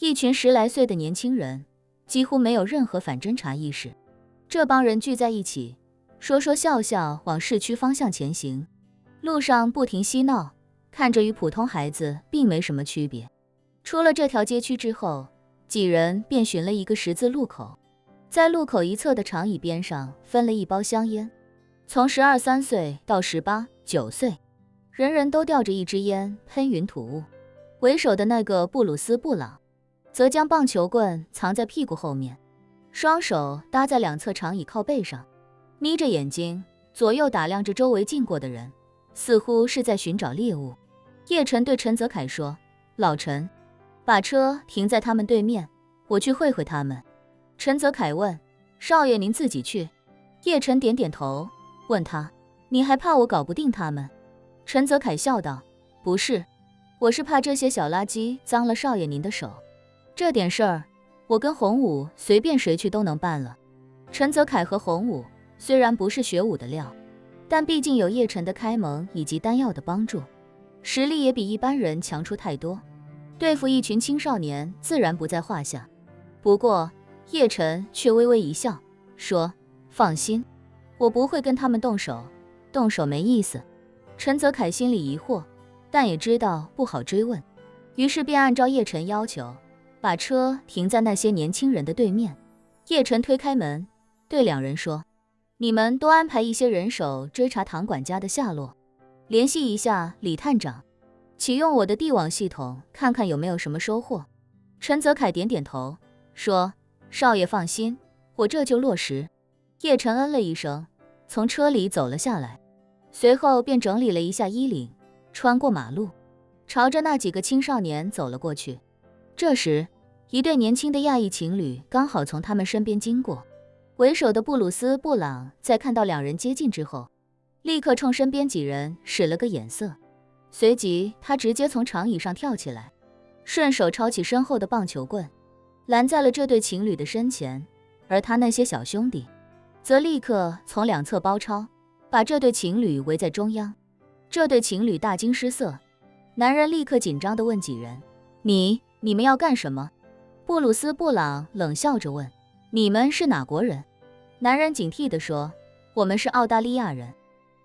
一群10来岁的年轻人，几乎没有任何反侦查意识。这帮人聚在一起，说说笑笑往市区方向前行，路上不停嬉闹，看着与普通孩子并没什么区别。出了这条街区之后，几人便寻了一个十字路口，在路口一侧的长椅边上分了一包香烟，从12、13岁到18、19岁，人人都吊着一支烟，喷云吐雾。为首的那个布鲁斯·布朗则将棒球棍藏在屁股后面，双手搭在两侧长椅靠背上，眯着眼睛左右打量着周围经过的人，似乎是在寻找猎物。叶晨对陈泽凯说：“老陈，把车停在他们对面，我去会会他们。”陈泽凯问：“少爷您自己去？”叶晨点点头，问他：“你还怕我搞不定他们？”陈泽凯笑道：“不是，我是怕这些小垃圾脏了少爷您的手。这点事儿，我跟洪武随便谁去都能办了。”陈泽凯和洪武虽然不是学武的料，但毕竟有叶晨的开蒙以及丹药的帮助，实力也比一般人强出太多，对付一群青少年自然不在话下。不过叶晨却微微一笑，说：“放心，我不会跟他们动手，动手没意思。”陈泽凯心里疑惑，但也知道不好追问，于是便按照叶晨要求，把车停在那些年轻人的对面。叶晨推开门，对两人说：“你们多安排一些人手追查唐管家的下落，联系一下李探长，启用我的地网系统，看看有没有什么收获。”陈泽凯点点头，说：“少爷放心，我这就落实。”叶晨嗯了一声，从车里走了下来，随后便整理了一下衣领，穿过马路，朝着那几个青少年走了过去。这时，一对年轻的亚裔情侣刚好从他们身边经过。为首的布鲁斯·布朗在看到两人接近之后，立刻冲身边几人使了个眼色，随即他直接从长椅上跳起来，顺手抄起身后的棒球棍，拦在了这对情侣的身前，而他那些小兄弟则立刻从两侧包抄，把这对情侣围在中央。这对情侣大惊失色，男人立刻紧张地问几人：“你们要干什么？”布鲁斯·布朗冷笑着问：“你们是哪国人？”男人警惕地说：“我们是澳大利亚人，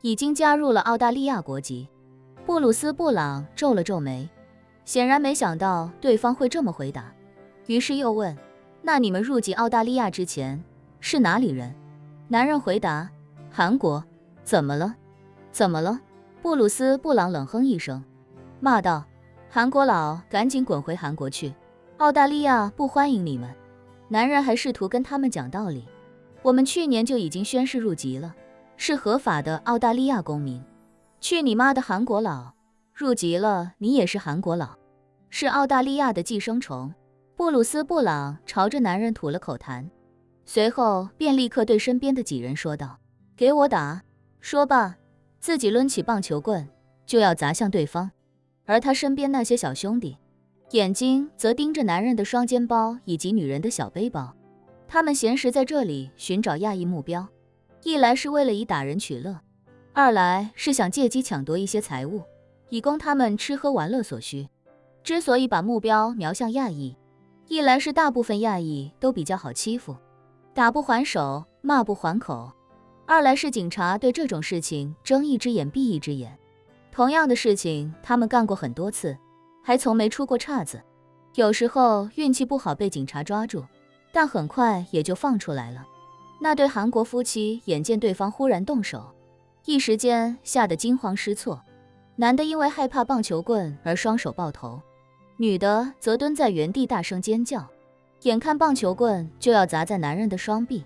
已经加入了澳大利亚国籍。”布鲁斯·布朗皱了皱眉，显然没想到对方会这么回答，于是又问：“那你们入籍澳大利亚之前是哪里人？”男人回答：“韩国。”“怎么了？怎么了？”布鲁斯·布朗冷哼一声，骂道：“韩国佬，赶紧滚回韩国去！澳大利亚不欢迎你们。”男人还试图跟他们讲道理：“我们去年就已经宣誓入籍了，是合法的澳大利亚公民。去你妈的韩国佬！入籍了，你也是韩国佬，是澳大利亚的寄生虫。”布鲁斯·布朗朝着男人吐了口痰，随后便立刻对身边的几人说道：“给我打！”说罢，自己抡起棒球棍就要砸向对方，而他身边那些小兄弟眼睛则盯着男人的双肩包以及女人的小背包。他们闲时在这里寻找亚裔目标，一来是为了以打人取乐，二来是想借机抢夺一些财物，以供他们吃喝玩乐所需。之所以把目标瞄向亚裔，一来是大部分亚裔都比较好欺负，打不还手，骂不还口；二来是警察对这种事情睁一只眼闭一只眼，同样的事情他们干过很多次，还从没出过岔子。有时候运气不好被警察抓住，但很快也就放出来了。那对韩国夫妻眼见对方忽然动手，一时间吓得惊慌失措，男的因为害怕棒球棍而双手抱头，女的则蹲在原地大声尖叫，眼看棒球棍就要砸在男人的双臂。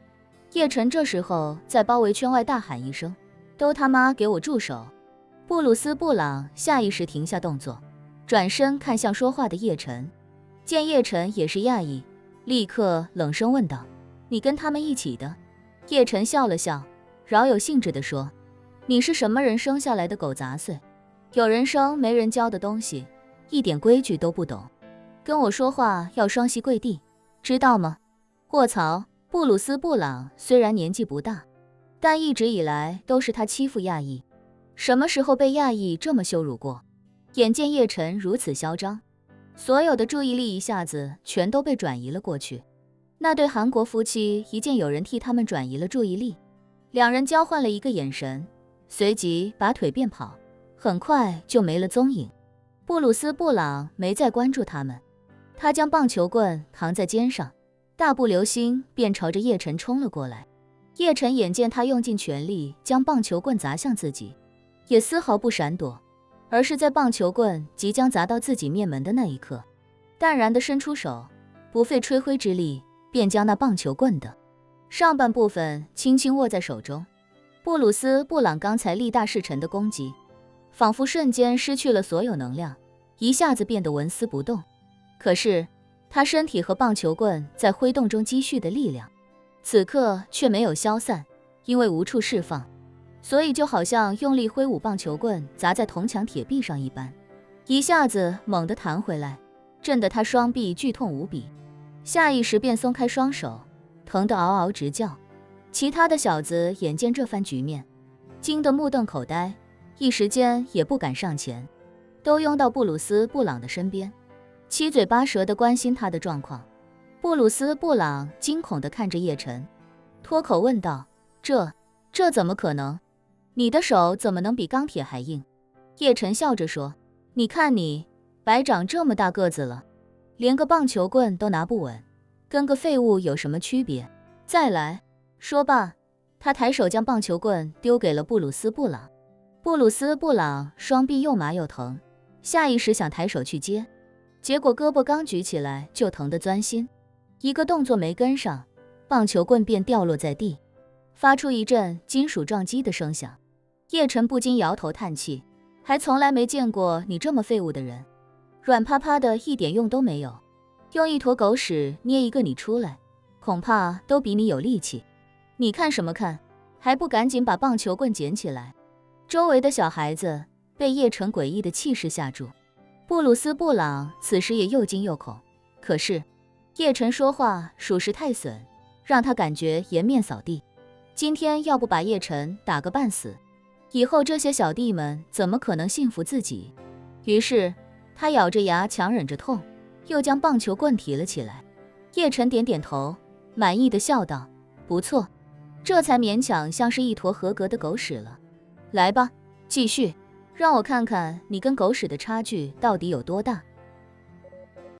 叶晨这时候在包围圈外大喊一声：“都他妈给我住手！”布鲁斯·布朗下意识停下动作，转身看向说话的叶晨，见叶晨也是亚裔，立刻冷声问道：“你跟他们一起的？”叶晨笑了笑，饶有兴致地说：“你是什么人生下来的狗杂碎，有人生没人教的东西，一点规矩都不懂，跟我说话要双膝跪地，知道吗？”卧槽！布鲁斯·布朗虽然年纪不大，但一直以来都是他欺负亚裔，什么时候被亚裔这么羞辱过？眼见叶晨如此嚣张，所有的注意力一下子全都被转移了过去。那对韩国夫妻一见有人替他们转移了注意力，两人交换了一个眼神，随即拔腿便跑，很快就没了踪影。布鲁斯·布朗没再关注他们，他将棒球棍扛在肩上，大步流星便朝着叶晨冲了过来。叶晨眼见他用尽全力将棒球棍砸向自己，也丝毫不闪躲，而是在棒球棍即将砸到自己面门的那一刻，淡然地伸出手，不费吹灰之力便将那棒球棍的上半部分轻轻握在手中。布鲁斯·布朗刚才力大势沉的攻击，仿佛瞬间失去了所有能量，一下子变得纹丝不动。可是他身体和棒球棍在挥动中积蓄的力量，此刻却没有消散，因为无处释放，所以就好像用力挥舞棒球棍砸在铜墙铁壁上一般，一下子猛地弹回来，震得他双臂剧痛无比，下意识便松开双手，疼得嗷嗷直叫。其他的小子眼见这番局面，惊得目瞪口呆，一时间也不敢上前，都拥到布鲁斯·布朗的身边，七嘴八舌地关心他的状况。布鲁斯·布朗惊恐地看着叶晨，脱口问道：这怎么可能？你的手怎么能比钢铁还硬？叶晨笑着说：你看你，白长这么大个子了，连个棒球棍都拿不稳，跟个废物有什么区别？再来。说罢，他抬手将棒球棍丢给了布鲁斯·布朗。布鲁斯·布朗双臂又麻又疼，下意识想抬手去接，结果胳膊刚举起来就疼得钻心，一个动作没跟上，棒球棍便掉落在地，发出一阵金属撞击的声响。叶晨不禁摇头叹气，还从来没见过你这么废物的人，软趴趴的一点用都没有，用一坨狗屎捏一个你出来，恐怕都比你有力气。你看什么看？还不赶紧把棒球棍捡起来！周围的小孩子被叶晨诡异的气势吓住，布鲁斯·布朗此时也又惊又恐。可是叶晨说话属实太损，让他感觉颜面扫地。今天要不把叶晨打个半死，以后这些小弟们怎么可能信服自己？于是他咬着牙强忍着痛，又将棒球棍提了起来。叶晨点点头，满意的笑道：不错，这才勉强像是一坨合格的狗屎了。来吧，继续，让我看看你跟狗屎的差距到底有多大。